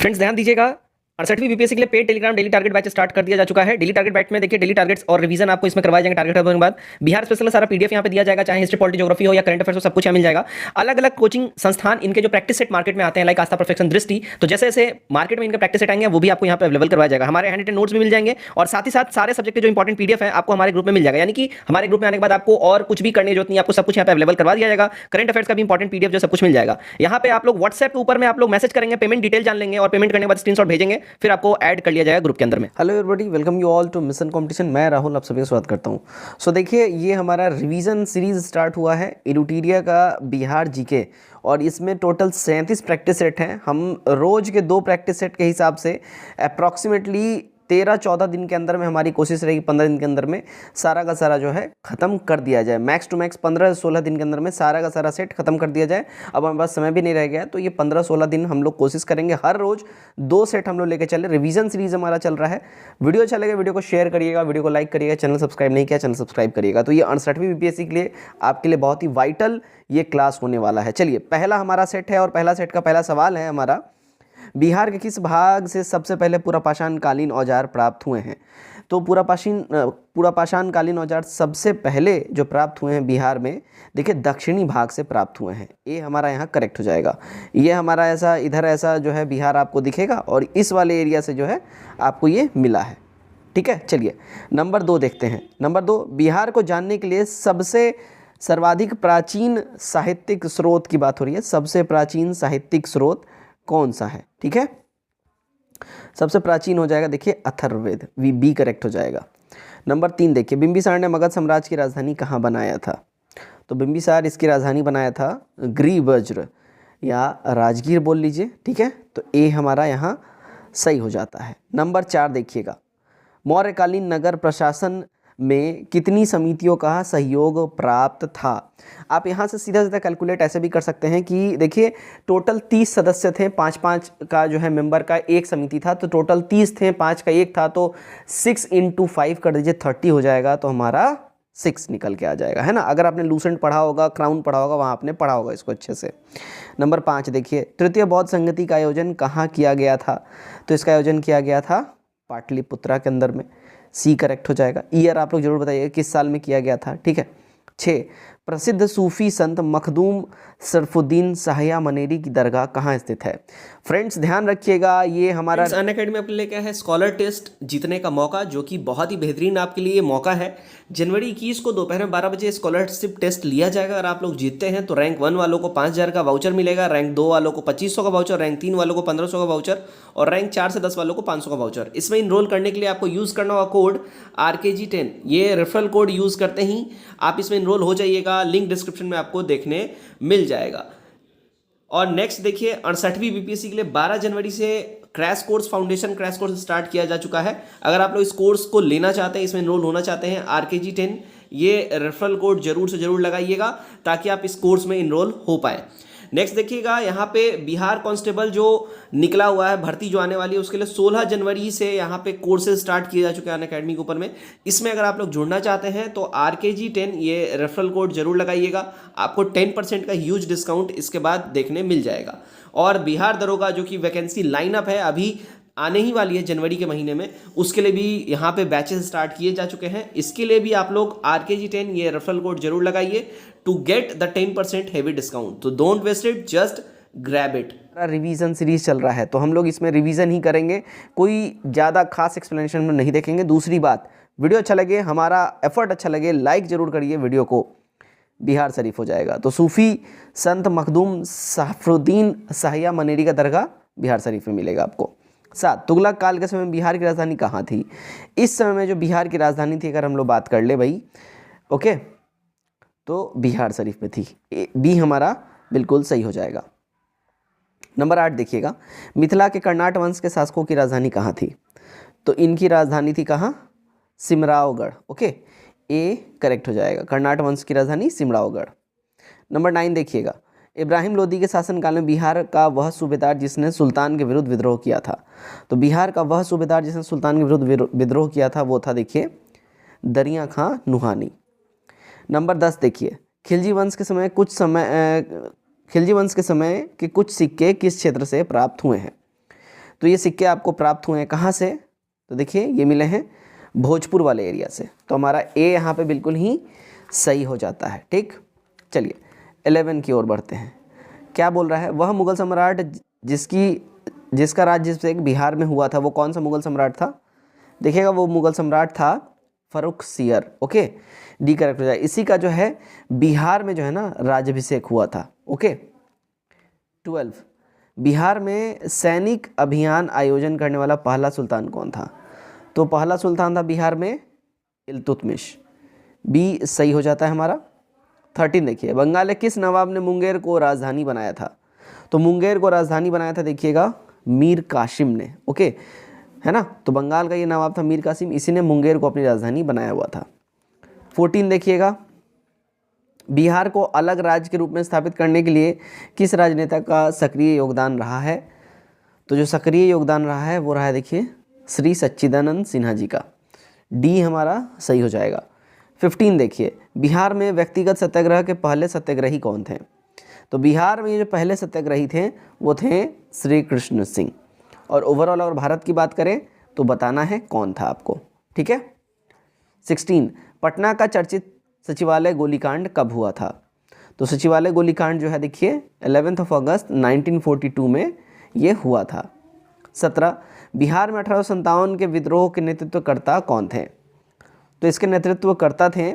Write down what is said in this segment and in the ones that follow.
Friends ध्यान दीजिएगा, 68वीं BPSC के लिए paid Telegram daily target batch start कर दिया जा चुका है। डेली टारगेट बैच में देखिए डेली टारगेट्स और रिवीजन आपको इसमें करवाए जाएंगे। टारगेट होने के बाद बिहार स्पेशल सारा पीडीएफ यहाँ पे दिया जाएगा, चाहे हिस्ट्री पॉलिटी ज्योग्राफी हो या करंट अफेयर्स हो, सब कुछ यहाँ मिल जाएगा। अलग अलग कोचिंग संस्थान इनके जो प्रैक्टिस सेट मार्केट में आते हैं, लाइक आस्था परफेक्शन दृष्टि, तो जैसे जैसे मार्केट में इनके प्रैक्टिस सेट आएंगे वो भी आपको यहाँ पे अवेलेबल करवाया जाएगा। हमारे हैंड रिटन नोट्स भी मिल जाएंगे और साथ ही साथ सारे सब्जेक्ट के जो इंपॉर्टेंट पीडीएफ है आपको हमारे ग्रुप में मिल जाएगा। यानी कि हमारे ग्रुप में आने के बाद आपको और कुछ भी करने की जरूरत नहीं, आपको सब कुछ यहाँ पे अवेलेबल करवा दिया जाएगा। करंट अफेयर्स का भी इंपॉर्टेंट पीडीएफ जो सब कुछ मिल जाएगा। यहाँ पे आप लोग व्हाट्सएप के ऊपर में आप लोग मैसेज करेंगे, पेमेंट डिटेल जान लेंगे और पेमेंट करने के बाद स्क्रीनशॉट भेजेंगे, फिर आपको ऐड कर लिया जाएगा ग्रुप के अंदर में। Hello everybody, welcome you all to mission competition. मैं राहुल आप सभी का स्वागत करता हूं। सो देखिए, ये हमारा रिवीजन सीरीज स्टार्ट हुआ है एडुटीरिया का बिहार जीके, और इसमें टोटल 37 प्रैक्टिस सेट हैं। हम रोज़ के 2 प्रैक्टिस सेट के हिसाब से अप्रॉक्सीमेटली 13-14 दिन के अंदर में हमारी कोशिश रहेगी 15 दिन के अंदर में सारा का सारा जो है ख़त्म कर दिया जाए। मैक्स टू मैक्स 15-16 दिन के अंदर में सारा का सारा सेट खत्म कर दिया जाए। अब हमारे पास समय भी नहीं रह गया, तो ये 15-16 दिन हम लोग कोशिश करेंगे। हर रोज़ 2 सेट हम लोग लेके चले। रिवीजन सीरीज हमारा चल रहा है। वीडियो अच्छा लगे वीडियो को शेयर करिएगा, वीडियो को लाइक करिएगा, चैनल सब्सक्राइब नहीं किया चैनल सब्सक्राइब करिएगा। तो ये 68वीं बीपीएससी के लिए आपके लिए बहुत ही वाइटल ये क्लास होने वाला है। चलिए, पहला हमारा सेट है और पहला सेट का पहला सवाल है हमारा, बिहार के किस भाग से सबसे पहले पुरापाषाण कालीन औजार प्राप्त हुए हैं? तो पुरापाषाण कालीन औजार सबसे पहले जो प्राप्त हुए हैं बिहार में, देखिए दक्षिणी भाग से प्राप्त हुए हैं। ये हमारा यहाँ करेक्ट हो जाएगा। ये हमारा ऐसा इधर ऐसा जो है बिहार आपको दिखेगा और इस वाले एरिया से जो है आपको ये मिला है। ठीक है, चलिए नंबर 2 देखते हैं। नंबर 2, बिहार को जानने के लिए सबसे सर्वाधिक प्राचीन साहित्यिक स्रोत की बात हो रही है। सबसे प्राचीन साहित्यिक स्रोत कौन सा है? ठीक है, सबसे प्राचीन हो जाएगा देखिए अथर्ववेद, बी करेक्ट हो जाएगा। नंबर 3 देखिए, बिंबिसार ने मगध साम्राज्य की राजधानी कहाँ बनाया था? तो बिंबिसार इसकी राजधानी बनाया था ग्रीवज्र या राजगीर बोल लीजिए। ठीक है, तो ए हमारा यहाँ सही हो जाता है। नंबर 4 देखिएगा, मौर्यकालीन नगर प्रशासन में कितनी समितियों का सहयोग प्राप्त था? आप यहाँ से सीधा सीधा कैलकुलेट ऐसे भी कर सकते हैं कि देखिए टोटल 30 सदस्य थे, 5-5 का जो है मेंबर का एक समिति था, तो टोटल 30 थे, 5 का एक था, तो 6 × 5 कर दीजिए, 30 हो जाएगा, तो हमारा 6 निकल के आ जाएगा, है ना। अगर आपने लूसेंट पढ़ा होगा, क्राउन पढ़ा होगा, वहाँ आपने पढ़ा होगा इसको अच्छे से। नंबर 5 देखिए, तृतीय बौद्ध संगति का आयोजन कहाँ किया गया था? तो इसका आयोजन किया गया था पाटलिपुत्रा के अंदर में। सी करेक्ट हो जाएगा। ईयर आप लोग जरूर बताइए किस साल में किया गया था। ठीक है। 6, प्रसिद्ध सूफी संत मखदूम सरफुद्दीन शाहिया मनेरी की दरगाह कहाँ स्थित है? फ्रेंड्स ध्यान रखिएगा, ये हमारा अनअकैडमी अपने लिए क्या है, स्कॉलर टेस्ट जीतने का मौका, जो कि बहुत ही बेहतरीन आपके लिए मौका है। जनवरी 21 को दोपहर में 12 बजे स्कॉलरशिप टेस्ट लिया जाएगा। अगर आप लोग जीतते हैं तो रैंक 1 वालों को 5000 का वाउचर मिलेगा, रैंक 2 वालों को 2500 का वाउचर, रैंक 3 वालों को 1500 का वाउचर और रैंक 4 से 10 वालों को 500 का वाउचर। इसमें इनरोल करने के लिए आपको यूज़ करना होगा कोड RKG10। ये रेफरल कोड यूज़ करते ही आप इसमें इनरोल हो जाइएगा। लिंक डिस्क्रिप्शन में आपको देखने मिल जाएगा। और नेक्स्ट देखिए, 68वीं बीपीएससी के लिए 12 जनवरी से crash course, foundation crash course start किया जा चुका है। अगर आप लोग इस कोर्स को लेना चाहते हैं, इसमें एनरोल होना चाहते हैं, RKG10 ये रेफरल कोड जरूर से जरूर लगाइएगा ताकि आप इस कोर्स में इनरोल हो पाए। नेक्स्ट देखिएगा, यहाँ पे बिहार कांस्टेबल जो निकला हुआ है, भर्ती जो आने वाली है, उसके लिए 16 जनवरी से यहाँ पे कोर्सेज स्टार्ट किए जा चुके हैं अनअकैडमी के ऊपर में। इसमें अगर आप लोग जुड़ना चाहते हैं तो RKG10 ये रेफरल कोड जरूर लगाइएगा। आपको 10% का ह्यूज डिस्काउंट इसके बाद देखने मिल जाएगा। और बिहार दरोगा जो कि वैकेंसी लाइनअप है, अभी आने ही वाली है जनवरी के महीने में, उसके लिए भी यहाँ पे बैचेस स्टार्ट किए जा चुके हैं। इसके लिए भी आप लोग RKG10 ये रेफरल कोड जरूर लगाइए to get the 10% heavy discount. तो don't waste it, just grab it. Revision series चल रहा है तो हम लोग इसमें रिवीजन ही करेंगे, कोई ज़्यादा खास एक्सप्लेनेशन में नहीं देखेंगे। दूसरी बात, वीडियो अच्छा लगे, हमारा एफर्ट अच्छा लगे, लाइक जरूर करिए वीडियो को। बिहार शरीफ हो जाएगा, तो सूफी संत मखदूम सरफुद्दीन शाहिया मनेरी का दरगाह बिहार शरीफ में मिलेगा आपको। 7, तुगलक काल के समय में बिहार की राजधानी कहाँ थी? इस समय में जो बिहार की राजधानी थी, अगर हम लोग बात कर ले भाई, ओके, तो बिहार शरीफ में थी। बी हमारा बिल्कुल सही हो जाएगा। नंबर 8 देखिएगा, मिथिला के कर्नाट वंश के शासकों की राजधानी कहाँ थी? तो इनकी राजधानी थी कहाँ? सिमरावगढ़। ओके, ए करेक्ट हो जाएगा। कर्नाट वंश की राजधानी सिमरावगढ़। नंबर 9 देखिएगा, इब्राहिम लोदी के शासनकाल में बिहार का वह सूबेदार जिसने सुल्तान के विरुद्ध विद्रोह किया था। तो बिहार का वह सूबेदार जिसने सुल्तान के विरुद्ध विद्रोह किया था वो था देखिए दरिया खां नुहानी। नंबर 10 देखिए, खिलजी वंश के समय के कुछ सिक्के किस क्षेत्र से प्राप्त हुए हैं? तो ये सिक्के आपको प्राप्त हुए हैं कहाँ से? तो देखिए ये मिले हैं भोजपुर वाले एरिया से। तो हमारा ए यहाँ पे बिल्कुल ही सही हो जाता है। ठीक, चलिए 11 की ओर बढ़ते हैं। क्या बोल रहा है? वह मुगल सम्राट जिसका राज्य बिहार में हुआ था, वो कौन सा मुगल सम्राट था? देखिएगा वो मुगल सम्राट था फर्रुखसियर। ओके, डी करेक्ट हो जाए। इसी का जो है बिहार में जो है ना राज्याभिषेक हुआ था। ओके, 12 बिहार में सैनिक अभियान आयोजन करने वाला पहला सुल्तान कौन था? तो पहला सुल्तान था बिहार में इल्तुतमिश। बी सही हो जाता है हमारा। 13 देखिए, बंगाल के किस नवाब ने मुंगेर को राजधानी बनाया था? तो मुंगेर को राजधानी बनाया था देखिएगा मीर कासिम ने। ओके, है ना। तो बंगाल का ये नवाब था मीर कासिम, इसी ने मुंगेर को अपनी राजधानी बनाया हुआ था। 14 देखिएगा, बिहार को अलग राज्य के रूप में स्थापित करने के लिए किस राजनेता का सक्रिय योगदान रहा है? तो जो सक्रिय योगदान रहा है वो रहा है देखिए श्री सच्चिदानंद सिन्हा जी का। डी हमारा सही हो जाएगा। 15 देखिए, बिहार में व्यक्तिगत सत्याग्रह के पहले सत्याग्रही कौन थे? तो बिहार में ये जो पहले सत्याग्रही थे वो थे श्री कृष्ण सिंह। और ओवरऑल अगर भारत की बात करें तो बताना है कौन था आपको। ठीक है। 16 पटना का चर्चित सचिवालय गोलीकांड कब हुआ था? तो सचिवालय गोलीकांड जो है देखिए 11 अगस्त 1942 में ये हुआ था। 17 बिहार में 1857 के विद्रोह के नेतृत्वकर्ता कौन थे? तो इसके नेतृत्वकर्ता थे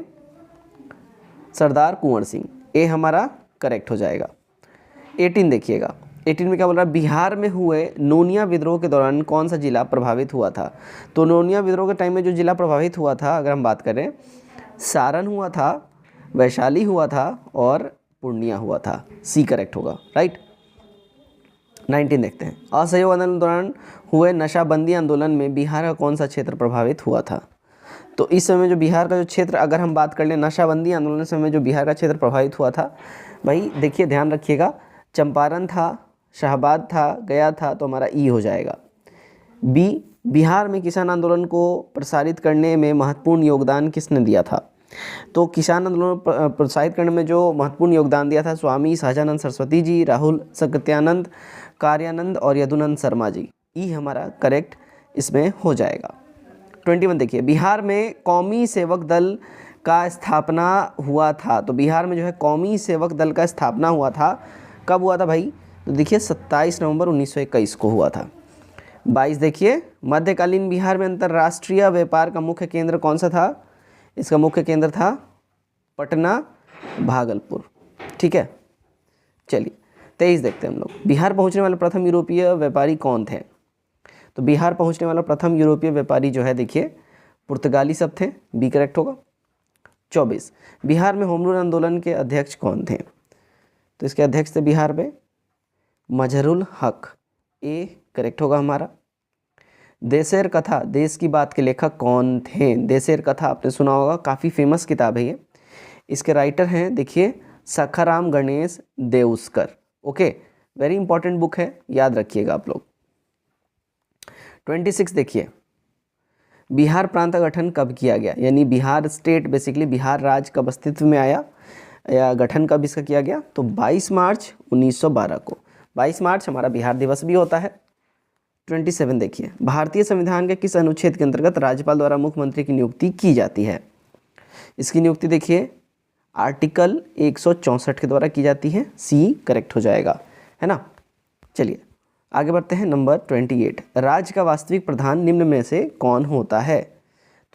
सरदार कुंवर सिंह। ए हमारा करेक्ट हो जाएगा। 18 देखिएगा, 18 में क्या बोल रहा है? बिहार में हुए नोनिया विद्रोह के दौरान कौन सा जिला प्रभावित हुआ था? तो नोनिया विद्रोह के टाइम में जो जिला प्रभावित हुआ था अगर हम बात करें, सारण हुआ था, वैशाली हुआ था और पूर्णिया हुआ था। सी करेक्ट होगा, राइट। 19 देखते हैं, असहयोग आंदोलन के दौरान हुए नशाबंदी आंदोलन में बिहार का कौन सा क्षेत्र प्रभावित हुआ था? तो इस समय जो बिहार का जो क्षेत्र, अगर हम बात कर लें नशाबंदी आंदोलन समय जो बिहार का क्षेत्र प्रभावित हुआ था, भाई देखिए ध्यान रखिएगा, चंपारण था, शाहबाद था, गया था, तो हमारा ई हो जाएगा। बी बिहार में किसान आंदोलन को प्रसारित करने में महत्वपूर्ण योगदान किसने दिया था? तो किसान आंदोलन प्रोत्साहित करने में जो महत्वपूर्ण योगदान दिया था स्वामी सहजानंद सरस्वती जी, राहुल सत्यानंद, कार्यानंद और यदुनंद शर्मा जी। ई हमारा करेक्ट इसमें हो जाएगा। 21 देखिए, बिहार में कौमी सेवक दल का स्थापना हुआ था। तो बिहार में जो है कौमी सेवक दल का स्थापना हुआ था, कब हुआ था भाई? तो देखिए 27 नवंबर 1921 को हुआ था। 22 देखिए, मध्यकालीन बिहार में अंतर्राष्ट्रीय व्यापार का मुख्य केंद्र कौन सा था? इसका मुख्य केंद्र था पटना, भागलपुर। ठीक है, चलिए 23 देखते हैं हम लोग, बिहार पहुंचने वाले प्रथम यूरोपीय व्यापारी कौन थे? तो बिहार पहुंचने वाला प्रथम यूरोपीय व्यापारी जो है देखिए पुर्तगाली सब थे। बी करेक्ट होगा। 24 बिहार में होम रूल आंदोलन के अध्यक्ष कौन थे? तो इसके अध्यक्ष थे बिहार में मजहरुल हक। ए करेक्ट होगा हमारा। देशेर कथा, देश की बात के लेखक कौन थे? देशेर कथा आपने सुना होगा, काफ़ी फेमस किताब है ये। इसके राइटर हैं देखिए Sakharam Ganesh Deuskar. Okay, very important book है, याद रखिएगा आप लोग। 26 देखिए, बिहार प्रांत का गठन कब किया गया? यानी बिहार स्टेट, बेसिकली बिहार राज्य कब अस्तित्व में आया या गठन कब इसका किया गया? तो 22 मार्च 1912 को। 22 मार्च हमारा बिहार दिवस भी होता है। 27 देखिए, भारतीय संविधान के किस अनुच्छेद के अंतर्गत राज्यपाल द्वारा मुख्यमंत्री की नियुक्ति की जाती है? इसकी नियुक्ति देखिए आर्टिकल 164 के द्वारा की जाती है। सी करेक्ट हो जाएगा, है ना। चलिए आगे बढ़ते हैं। नंबर 28, राज्य का वास्तविक प्रधान निम्न में से कौन होता है?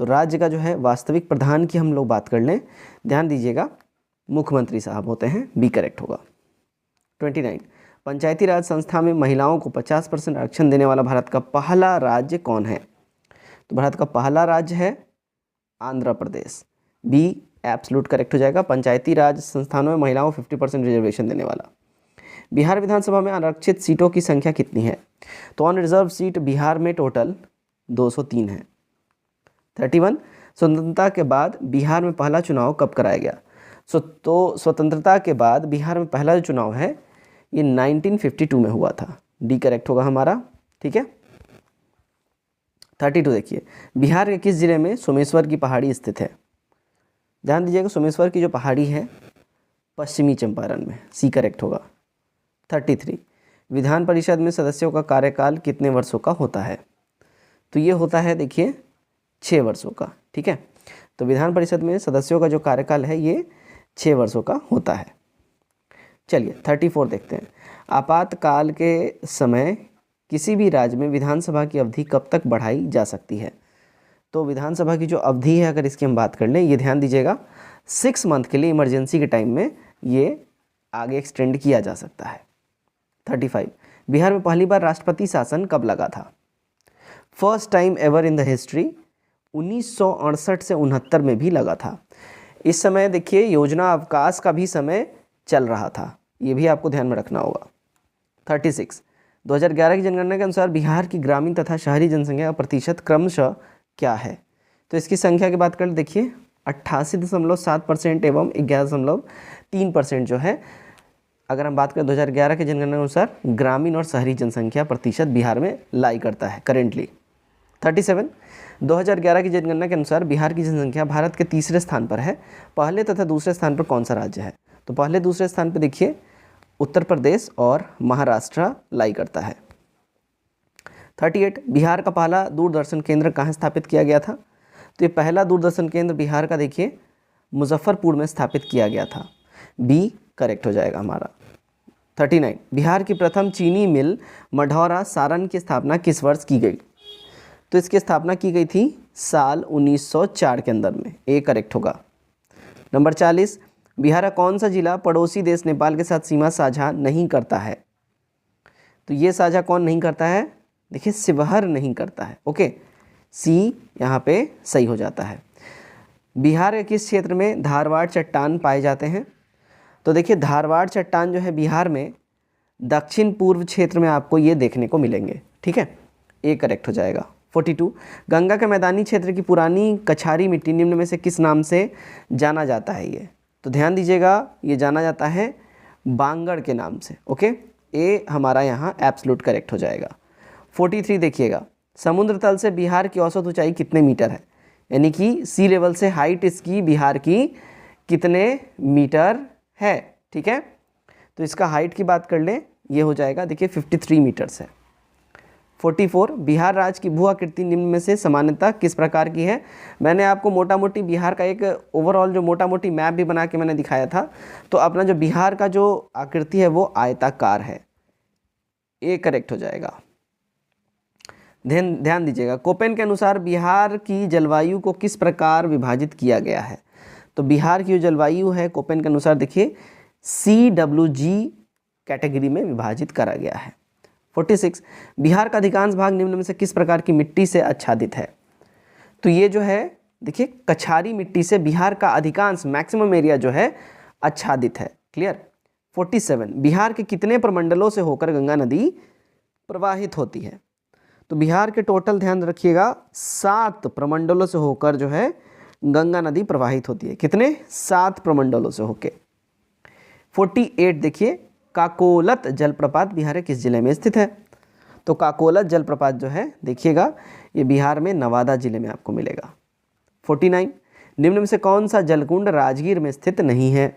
तो राज्य का जो है वास्तविक प्रधान की हम लोग बात कर लें, ध्यान दीजिएगा, मुख्यमंत्री साहब होते हैं। बी करेक्ट होगा। 29, पंचायती राज संस्था में महिलाओं को 50% आरक्षण देने वाला भारत का पहला राज्य कौन है? तो भारत का पहला राज्य है Andhra Pradesh. B absolute correct हो जाएगा, पंचायती राज संस्थानों में महिलाओं को 50% रिजर्वेशन देने वाला। बिहार विधानसभा में आरक्षित सीटों की संख्या कितनी है? तो ऑन रिजर्व सीट बिहार में टोटल 203 है। 31, स्वतंत्रता के बाद बिहार में पहला चुनाव कब कराया गया? तो स्वतंत्रता के बाद बिहार में पहला जो चुनाव है ये 1952 में हुआ था। डी करेक्ट होगा हमारा। ठीक है। 32 देखिए, बिहार के किस जिले में सोमेश्वर की पहाड़ी स्थित है? ध्यान दीजिएगा, सोमेश्वर की जो पहाड़ी है पश्चिमी चंपारण में। सी करेक्ट होगा। 33, विधान परिषद में सदस्यों का कार्यकाल कितने वर्षों का होता है? तो ये होता है देखिए 6 वर्षों का। ठीक है, तो विधान परिषद में सदस्यों का जो कार्यकाल है ये 6 वर्षों का होता है। चलिए 34 देखते हैं। आपातकाल के समय किसी भी राज्य में विधानसभा की अवधि कब तक बढ़ाई जा सकती है? तो विधानसभा की जो अवधि है अगर इसकी हम बात कर लें, ये ध्यान दीजिएगा 6 मंथ के लिए इमरजेंसी के टाइम में ये आगे एक्सटेंड किया जा सकता है। 35 बिहार में पहली बार राष्ट्रपति शासन कब लगा था? First time ever in the history 1968 से 69 में भी लगा था। इस समय देखिए योजना अवकाश का भी समय चल रहा था, ये भी आपको ध्यान में रखना होगा। 36 2011 की जनगणना के अनुसार बिहार की ग्रामीण तथा शहरी जनसंख्या का प्रतिशत क्रमशः क्या है? तो इसकी संख्या की बात कर ले, देखिए 88.7% एवं 11.3% जो है, अगर हम बात करें 2011 के जनगणना के अनुसार ग्रामीण और शहरी जनसंख्या प्रतिशत बिहार में लाई करता है करेंटली। 37 2011 की जनगणना के अनुसार बिहार की जनसंख्या भारत के तीसरे स्थान पर है। पहले तथा दूसरे स्थान पर कौन सा राज्य है? तो पहले दूसरे स्थान पर देखिए उत्तर प्रदेश और महाराष्ट्र लाई करता है। 38 बिहार का पहला दूरदर्शन केंद्र कहाँ स्थापित किया गया था? तो ये पहला दूरदर्शन केंद्र बिहार का देखिए मुजफ्फरपुर में स्थापित किया गया था। बी करेक्ट हो जाएगा हमारा। 39 बिहार की प्रथम चीनी मिल मढ़ौरा सारण की स्थापना किस वर्ष की गई? तो इसकी स्थापना की गई थी साल 1904 के अंदर में, ए करेक्ट होगा। नंबर 40 बिहार का कौन सा जिला पड़ोसी देश नेपाल के साथ सीमा साझा नहीं करता है? तो ये साझा कौन नहीं करता है? देखिए शिवहर नहीं करता है। ओके, सी यहाँ पे सही हो जाता है। बिहार के किस क्षेत्र में धारवाड़ चट्टान पाए जाते हैं? तो देखिए धारवाड़ चट्टान जो है बिहार में दक्षिण पूर्व क्षेत्र में आपको ये देखने को मिलेंगे। ठीक है, ए करेक्ट हो जाएगा। 42 गंगा के मैदानी क्षेत्र की पुरानी कछारी मिट्टी निम्न में से किस नाम से जाना जाता है? ये तो ध्यान दीजिएगा, ये जाना जाता है बांगड़ के नाम से। ओके, ए हमारा यहाँ एब्सोल्यूट करेक्ट हो जाएगा। 43 देखिएगा समुद्र तल से बिहार की औसत ऊंचाई कितने मीटर है? यानी कि सी लेवल से हाइट इसकी बिहार की कितने मीटर है? ठीक है, तो इसका हाइट की बात कर लें, ये हो जाएगा देखिए 53 मीटर्स है। 44 बिहार राज्य की भू आकृति निम्न में से सामान्यतः किस प्रकार की है? मैंने आपको मोटा मोटी बिहार का एक ओवरऑल जो मोटा मोटी मैप भी बना के मैंने दिखाया था। तो अपना जो बिहार का जो आकृति है वो आयताकार है, ए करेक्ट हो जाएगा। ध्यान दीजिएगा कोपेन के अनुसार बिहार की जलवायु को किस प्रकार विभाजित किया गया है? तो बिहार की जो जलवायु है कोपेन के अनुसार देखिए CWG कैटेगरी में विभाजित करा गया है। 46 बिहार का अधिकांश भाग निम्न में से किस प्रकार की मिट्टी से आच्छादित है? तो ये जो है देखिए कछारी मिट्टी से बिहार का अधिकांश मैक्सिमम एरिया जो है आच्छादित है। क्लियर। 47 बिहार के कितने प्रमंडलों से होकर गंगा नदी प्रवाहित होती है? तो बिहार के टोटल ध्यान रखिएगा 7 प्रमंडलों से होकर जो है गंगा नदी प्रवाहित होती है। कितने? 7 प्रमंडलों से होके। 48 देखिए काकोलत जलप्रपात बिहार के किस जिले में स्थित है? तो काकोलत जलप्रपात जो है देखिएगा ये बिहार में नवादा जिले में आपको मिलेगा। 49 निम्न में से कौन सा जलकुंड राजगीर में स्थित नहीं है?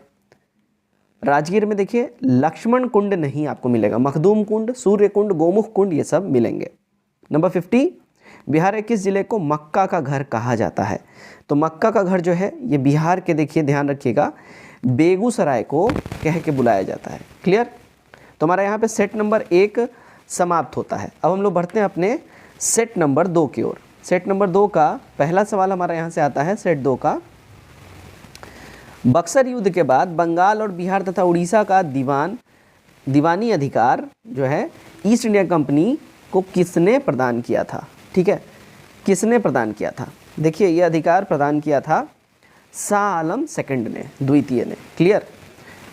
राजगीर में देखिए लक्ष्मण कुंड नहीं आपको मिलेगा, मखदूम कुंड, सूर्य कुंड, गोमुख कुंड ये सब मिलेंगे। नंबर 50 बिहार के किस जिले को मक्का का घर कहा जाता है? तो मक्का का घर जो है ये बिहार के देखिए ध्यान रखिएगा बेगूसराय को कह के बुलाया जाता है। क्लियर। तो हमारा यहाँ पे सेट नंबर 1 समाप्त होता है। अब हम लोग बढ़ते हैं अपने सेट नंबर 2 की ओर। सेट नंबर 2 का पहला सवाल हमारा यहाँ से आता है सेट 2 का। बक्सर युद्ध के बाद बंगाल और बिहार तथा उड़ीसा का दीवानी अधिकार जो है ईस्ट इंडिया कंपनी को किसने प्रदान किया था? ठीक है, किसने प्रदान किया था? देखिए ये अधिकार प्रदान किया था शाह आलम सेकंड ने, द्वितीय ने। क्लियर।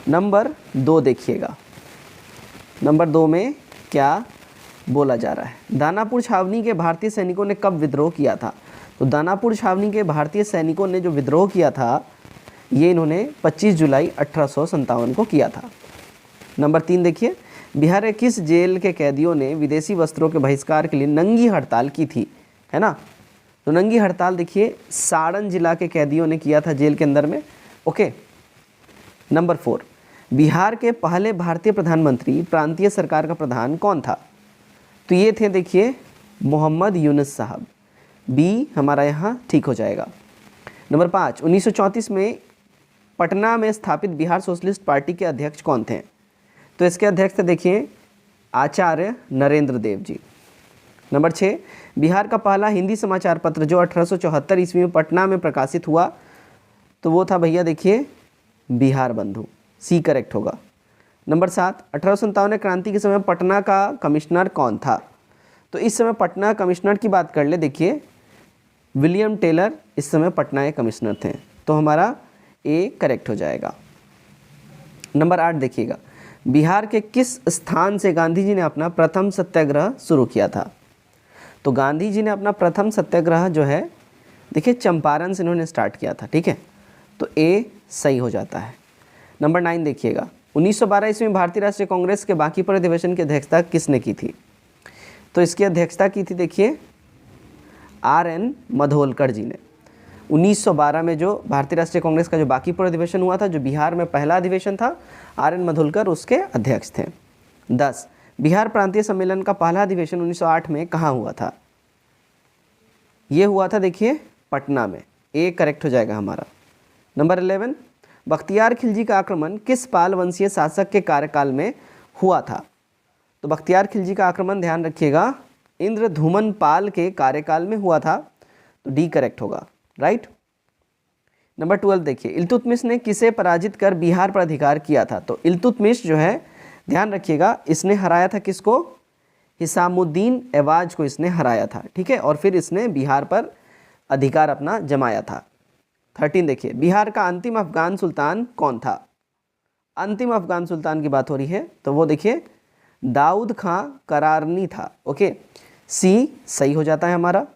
नंबर 2 देखिएगा, नंबर 2 में क्या बोला जा रहा है? दानापुर छावनी के भारतीय सैनिकों ने कब विद्रोह किया था? तो दानापुर छावनी के भारतीय सैनिकों ने जो विद्रोह किया था ये इन्होंने 25 जुलाई 1857 को किया था। नंबर 3 देखिए बिहार के किस जेल के कैदियों ने विदेशी वस्त्रों के बहिष्कार के लिए नंगी हड़ताल की थी? है ना, तो नंगी हड़ताल देखिए सारण जिला के कैदियों ने किया था जेल के अंदर में। ओके। नंबर 4 बिहार के पहले भारतीय प्रधानमंत्री प्रांतीय सरकार का प्रधान कौन था? तो ये थे देखिए मोहम्मद यूनुस साहब। बी हमारा यहाँ ठीक हो जाएगा। नंबर 5, 1934 में पटना में स्थापित बिहार सोशलिस्ट पार्टी के अध्यक्ष कौन थे? तो इसके अध्यक्ष थे देखिए आचार्य नरेंद्र देव जी। नंबर 6, बिहार का पहला हिंदी समाचार पत्र जो 1874 ईस्वी में पटना में प्रकाशित हुआ, तो वो था भैया देखिए बिहार बंधु। सी करेक्ट होगा। नंबर 7, 1857 क्रांति के समय पटना का कमिश्नर कौन था? तो इस समय पटना कमिश्नर की बात कर ले, देखिए विलियम टेलर इस समय पटना के कमिश्नर थे, तो हमारा ए करेक्ट हो जाएगा। नंबर 8 देखिएगा, बिहार के किस स्थान से गांधी जी ने अपना प्रथम सत्याग्रह शुरू किया था? तो गांधी जी ने अपना प्रथम सत्याग्रह जो है देखिए चंपारण से इन्होंने स्टार्ट किया था, ठीक है, तो ए सही हो जाता है। नंबर 9 देखिएगा, 1912 ईस्वी में भारतीय राष्ट्रीय कांग्रेस के बांकीपुर अधिवेशन की अध्यक्षता किसने की थी? तो इसकी अध्यक्षता की थी देखिए RN मधोलकर जी ने। 1912 में जो भारतीय राष्ट्रीय कांग्रेस का जो बांकीपुर अधिवेशन हुआ था, जो बिहार में पहला अधिवेशन था, RN मधोलकर उसके अध्यक्ष थे। 10, बिहार प्रांतीय सम्मेलन का पहला अधिवेशन 1908 में कहाँ हुआ था? ये हुआ था देखिए पटना में। ए करेक्ट हो जाएगा हमारा। नंबर 11, बख्तियार खिलजी का आक्रमण किस पाल वंशीय शासक के कार्यकाल में हुआ था? तो बख्तियार खिलजी का आक्रमण ध्यान रखिएगा इंद्रधुमन पाल के कार्यकाल में हुआ था, तो डी करेक्ट होगा, राइट। नंबर 12 देखिए, इल्तुतमिश ने किसे पराजित कर बिहार पर अधिकार किया था? तो इल्तुतमिश जो है ध्यान रखिएगा इसने हराया था किसको? हिसामुद्दीन ऐवाज को इसने हराया था, ठीक है, और फिर इसने बिहार पर अधिकार अपना जमाया था। 13 देखिए, बिहार का अंतिम अफगान सुल्तान कौन था? अंतिम अफगान सुल्तान की बात हो रही है, तो वो देखिए दाऊद खां करारनी था। ओके, सी सही हो जाता है हमारा।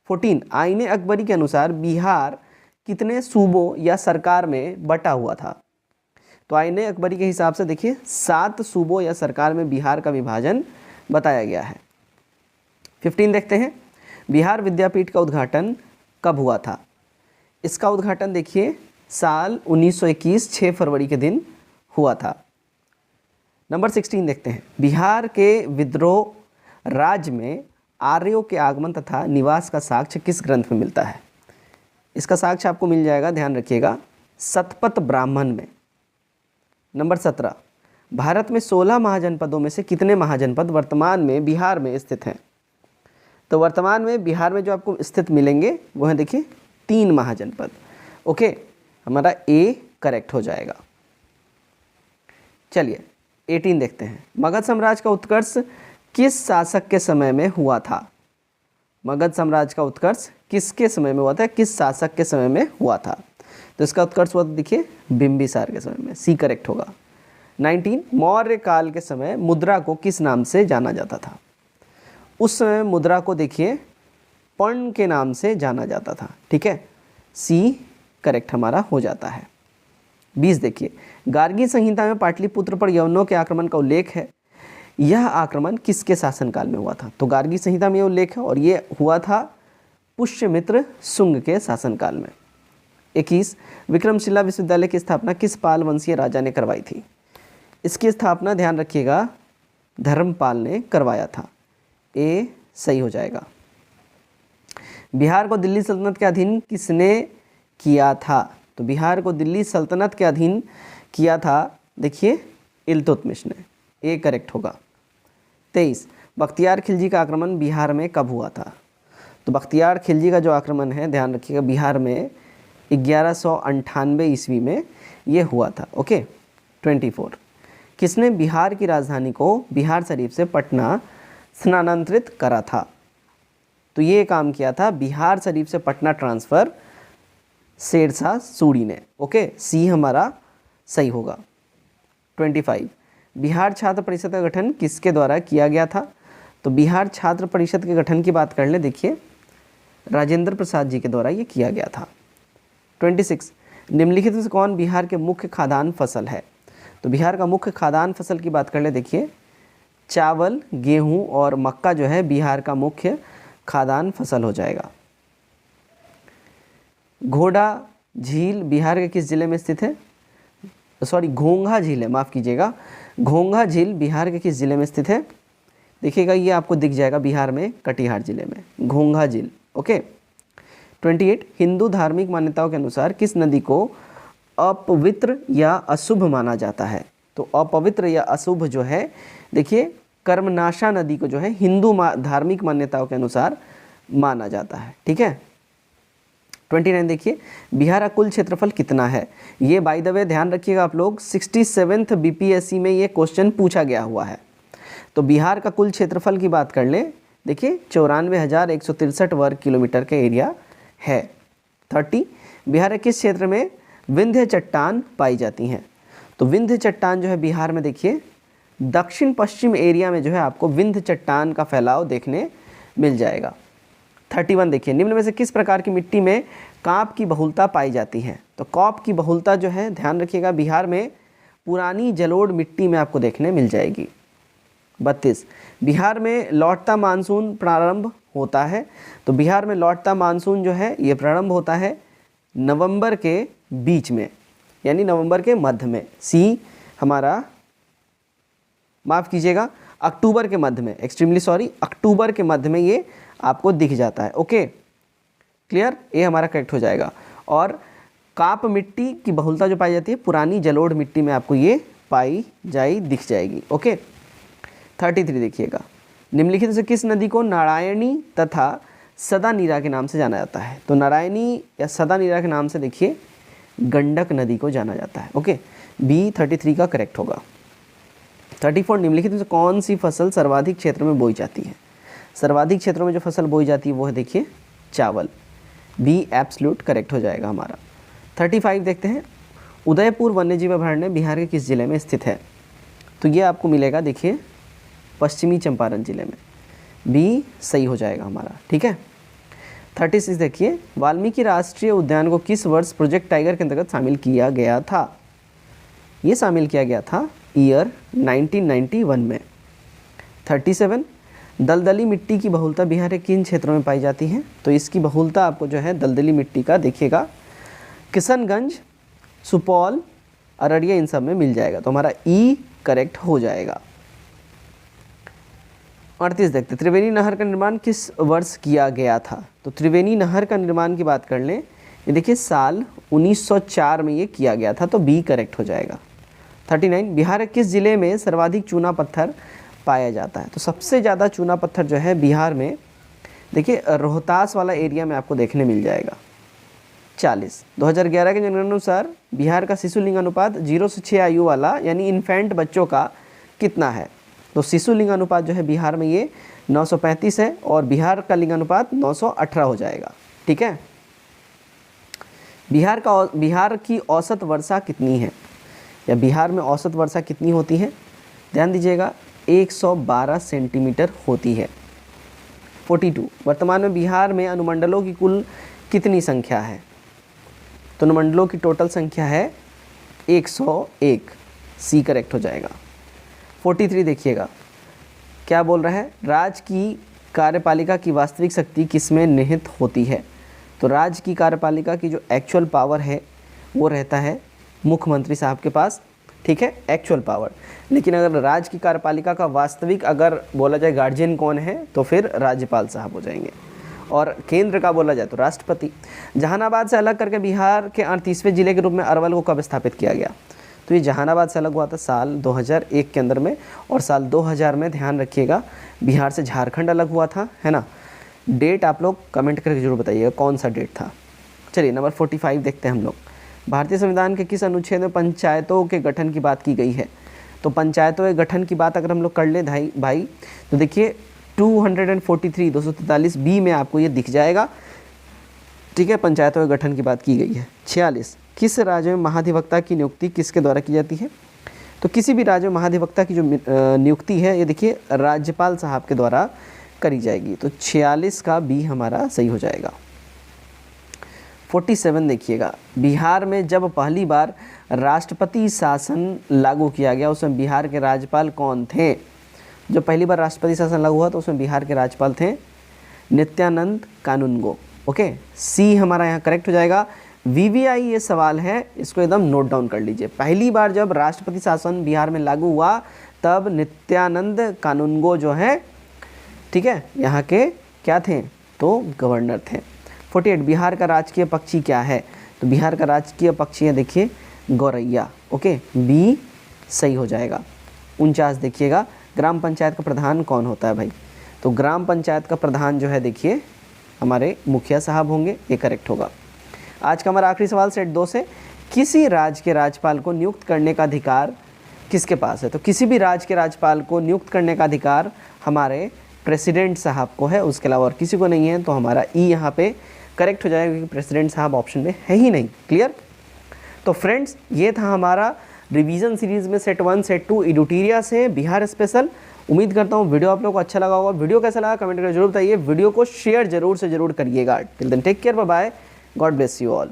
14, आईने अकबरी के अनुसार बिहार कितने सूबों या सरकार में बटा हुआ था? तो आईने अकबरी के हिसाब से देखिए 7 सूबों या सरकार में बिहार का विभाजन बताया गया है। 15 देखते हैं, बिहार विद्यापीठ का उद्घाटन कब हुआ था? इसका उद्घाटन देखिए साल 1921 6 फरवरी के दिन हुआ था। नंबर 16 देखते हैं, बिहार के विद्रोह राज्य में आर्यों के आगमन तथा निवास का साक्ष्य किस ग्रंथ में मिलता है? इसका साक्ष्य आपको मिल जाएगा, ध्यान रखिएगा, शतपथ ब्राह्मण में। नंबर 17, भारत में 16 महाजनपदों में से कितने महाजनपद वर्तमान में बिहार में स्थित हैं? तो वर्तमान में बिहार में जो आपको स्थित मिलेंगे वो है देखिए 3 महाजनपद। ओके, हमारा ए करेक्ट हो जाएगा। चलिए 18 देखते हैं, मगध साम्राज्य का उत्कर्ष किस शासक के समय में हुआ था? मगध साम्राज्य का उत्कर्ष किसके समय में हुआ था, किस शासक के समय में हुआ था? तो इसका उत्कर्ष हुआ देखिए बिंबिसार के समय में। सी करेक्ट होगा। 19, मौर्य काल के समय मुद्रा को किस नाम से जाना जाता था? उस समय मुद्रा को देखिए पर्ण के नाम से जाना जाता था, ठीक है, सी करेक्ट हमारा हो जाता है। 20 देखिए, गार्गी संहिता में पाटलिपुत्र पर यवनों के आक्रमण का उल्लेख है, यह आक्रमण किसके शासनकाल में हुआ था? तो गार्गी संहिता में यह उल्लेख है और ये हुआ था पुष्यमित्र शुंग के शासनकाल में। 21, विक्रमशिला विश्वविद्यालय की स्थापना किस पाल वंशीय राजा ने करवाई थी? इसकी स्थापना ध्यान रखिएगा धर्मपाल ने करवाया था। ए सही हो जाएगा। बिहार को दिल्ली सल्तनत के अधीन किसने किया था? तो बिहार को दिल्ली सल्तनत के अधीन किया था देखिए इल्तुतमिश ने। ए करेक्ट होगा। 23, बख्तियार खिलजी का आक्रमण बिहार में कब हुआ था? तो बख्तियार खिलजी का जो आक्रमण है ध्यान रखिएगा बिहार में 1198 ईस्वी में ये हुआ था। ओके। 24, किसने बिहार की राजधानी को बिहार शरीफ से पटना स्थानांतरित करा था? तो ये काम किया था बिहार शरीफ से पटना ट्रांसफ़र शेरशाह सूरी ने। ओके, सी हमारा सही होगा। 25, बिहार छात्र परिषद का गठन किसके द्वारा किया गया था? तो बिहार छात्र परिषद के गठन की बात कर ले, देखिए राजेंद्र प्रसाद जी के द्वारा ये किया गया था। 26, निम्नलिखित में से कौन बिहार के मुख्य खाद्यान्न फसल है? तो बिहार का मुख्य खाद्यान्न फसल की बात कर ले, देखिए चावल, गेहूं और मक्का जो है बिहार का मुख्य खाद्यान्न फसल हो जाएगा। घोड़ा झील बिहार के किस जिले में स्थित है? सॉरी घोंघा झील है, माफ़ कीजिएगा, घोंघा झील बिहार के किस ज़िले में स्थित है? देखिएगा ये आपको दिख जाएगा बिहार में कटिहार जिले में घोंघा झील। ओके। 28 हिंदू धार्मिक मान्यताओं के अनुसार किस नदी को अपवित्र या अशुभ माना जाता है? तो अपवित्र या अशुभ जो है, देखिए कर्मनाशा नदी को जो है हिंदू धार्मिक मान्यताओं के अनुसार माना जाता है। ठीक है। 29 देखिए बिहार का कुल क्षेत्रफल कितना है? ये बाय द वे ध्यान रखिएगा आप लोग, 67th बीपीएससी में ये क्वेश्चन पूछा गया हुआ है। तो बिहार का कुल क्षेत्रफल की बात कर लें, देखिए 94,163 वर्ग किलोमीटर का एरिया है। 30 बिहार के किस क्षेत्र में विंध्य चट्टान पाई जाती हैं? तो विंध्य चट्टान जो है बिहार में देखिए दक्षिण पश्चिम एरिया में जो है आपको विंध्य चट्टान का फैलाव देखने मिल जाएगा। 31 देखिए निम्न में से किस प्रकार की मिट्टी में कांप की बहुलता पाई जाती है? तो कांप की बहुलता जो है ध्यान रखिएगा बिहार में पुरानी जलोढ़ मिट्टी में आपको देखने मिल जाएगी। 32 बिहार में लौटता मानसून प्रारंभ होता है। तो बिहार में लौटता मानसून जो है ये प्रारंभ होता है नवंबर के बीच में, यानी नवंबर के मध्य में। सी हमारा, माफ़ कीजिएगा, अक्टूबर के मध्य में, एक्सट्रीमली सॉरी, अक्टूबर के मध्य में ये आपको दिख जाता है। ओके क्लियर, ये हमारा करेक्ट हो जाएगा। और काप मिट्टी की बहुलता जो पाई जाती है पुरानी जलोढ़ मिट्टी में आपको ये पाई दिख जाएगी। ओके। 33 देखिएगा निम्नलिखित से किस नदी को नारायणी तथा सदा नीरा के नाम से जाना जाता है? तो नारायणी या सदा नीरा के नाम से देखिए गंडक नदी को जाना जाता है। ओके, बी 33 का करेक्ट होगा। 34 निम्नलिखित में से कौन सी फसल सर्वाधिक क्षेत्र में बोई जाती है? सर्वाधिक क्षेत्रों में जो फसल बोई जाती है वो है देखिए चावल। बी एब्सोल्यूट करेक्ट हो जाएगा हमारा। 35 देखते हैं उदयपुर वन्यजीव अभयारण्य बिहार के किस जिले में स्थित है? तो ये आपको मिलेगा देखिए पश्चिमी चंपारण जिले में। बी सही हो जाएगा हमारा। ठीक है। 36 देखिए वाल्मीकि राष्ट्रीय उद्यान को किस वर्ष प्रोजेक्ट टाइगर के अंतर्गत शामिल किया गया था? ये शामिल किया गया था ईयर 1991 में। 37 दलदली मिट्टी की बहुलता बिहार के किन क्षेत्रों में पाई जाती है? तो इसकी बहुलता आपको जो है दलदली मिट्टी का देखिएगा किशनगंज, सुपौल, अररिया इन सब में मिल जाएगा। तो हमारा ई करेक्ट हो जाएगा। 38 देखते त्रिवेणी नहर का निर्माण किस वर्ष किया गया था? तो त्रिवेणी नहर का निर्माण की बात कर लें, ये देखिए साल 1904 में ये किया गया था। तो बी करेक्ट हो जाएगा। 39 बिहार के किस ज़िले में सर्वाधिक चूना पत्थर पाया जाता है? तो सबसे ज़्यादा चूना पत्थर जो है बिहार में देखिए रोहतास वाला एरिया में आपको देखने मिल जाएगा। 40 2011 के जनगणना अनुसार बिहार का शिशु लिंग अनुपात 0 से 6 आयु वाला यानी इन्फेंट बच्चों का कितना है? तो शिशु लिंग अनुपात जो है बिहार में ये 935 है और बिहार का लिंग अनुपात 918 हो जाएगा। ठीक है। बिहार की औसत वर्षा कितनी है, या बिहार में औसत वर्षा कितनी होती है? ध्यान दीजिएगा 112 सेंटीमीटर होती है। 42 वर्तमान में बिहार में अनुमंडलों की कुल कितनी संख्या है? तो अनुमंडलों की टोटल संख्या है 101। सी करेक्ट हो जाएगा। 43 देखिएगा क्या बोल रहा है, राज्य की कार्यपालिका की वास्तविक शक्ति किसमें निहित होती है? तो राज्य की कार्यपालिका की जो एक्चुअल पावर है वो रहता है मुख्यमंत्री साहब के पास। ठीक है, एक्चुअल पावर। लेकिन अगर राज्य की कार्यपालिका का वास्तविक अगर बोला जाए गार्जियन कौन है तो फिर राज्यपाल साहब हो जाएंगे, और केंद्र का बोला जाए तो राष्ट्रपति। जहानाबाद से अलग करके बिहार के 38वें जिले के रूप में अरवल को कब स्थापित किया गया? तो ये जहानाबाद से अलग हुआ था साल 2001 के अंदर में, और साल 2000 में ध्यान रखिएगा बिहार से झारखंड अलग हुआ था, है ना। डेट आप लोग कमेंट करके जरूर बताइएगा कौन सा डेट था। चलिए नंबर 45 देखते हैं हम लोग। भारतीय संविधान के किस अनुच्छेद में पंचायतों के गठन की बात की गई है? तो पंचायतों के गठन की बात अगर हम लोग कर ले भाई तो देखिए 243 बी में आपको ये दिख जाएगा। ठीक है, पंचायतों के गठन की बात की गई है। 46 किस राज्य में महाधिवक्ता की नियुक्ति किसके द्वारा की जाती है? तो किसी भी राज्य में महाधिवक्ता की जो नियुक्ति है ये देखिए राज्यपाल साहब के द्वारा करी जाएगी। तो 46 का बी हमारा सही हो जाएगा। 47 देखिएगा बिहार में जब पहली बार राष्ट्रपति शासन लागू किया गया उसमें बिहार के राज्यपाल कौन थे? जो पहली बार राष्ट्रपति शासन लागू हुआ तो उसमें बिहार के राज्यपाल थे नित्यानंद कानूनगो। ओके, सी हमारा यहाँ करेक्ट हो जाएगा। VVI ये सवाल है, इसको एकदम नोट डाउन कर लीजिए। पहली बार जब राष्ट्रपति शासन बिहार में लागू हुआ तब नित्यानंद कानूनगो जो है, ठीक है, यहाँ के क्या थे, तो गवर्नर थे। 48 बिहार का राजकीय पक्षी क्या है, तो बिहार का राजकीय पक्षी है देखिए गौरैया। ओके, बी सही हो जाएगा। 49 देखिएगा, ग्राम पंचायत का प्रधान कौन होता है भाई, तो ग्राम पंचायत का प्रधान जो है देखिए हमारे मुखिया साहब होंगे, ये करेक्ट होगा। आज का हमारा आखिरी सवाल सेट 2 से, किसी राज्य के राज्यपाल को नियुक्त करने का अधिकार किसके पास है, तो किसी भी राज्य के राज्यपाल को नियुक्त करने का अधिकार हमारे प्रेसिडेंट साहब को है, उसके अलावा और किसी को नहीं है। तो हमारा ई यहाँ पे करेक्ट हो जाएगा क्योंकि प्रेसिडेंट साहब ऑप्शन में है ही नहीं। क्लियर। तो फ्रेंड्स ये था हमारा रिवीजन सीरीज़ में सेट 1 सेट 2 एडुटीरिया से बिहार स्पेशल। उम्मीद करता हूँ वीडियो आप लोगों को अच्छा लगा होगा। वीडियो कैसा लगा कमेंट करके जरूर बताइए, वीडियो को शेयर जरूर से जरूर करिएगा। Till then take care, bye bye, God bless you all.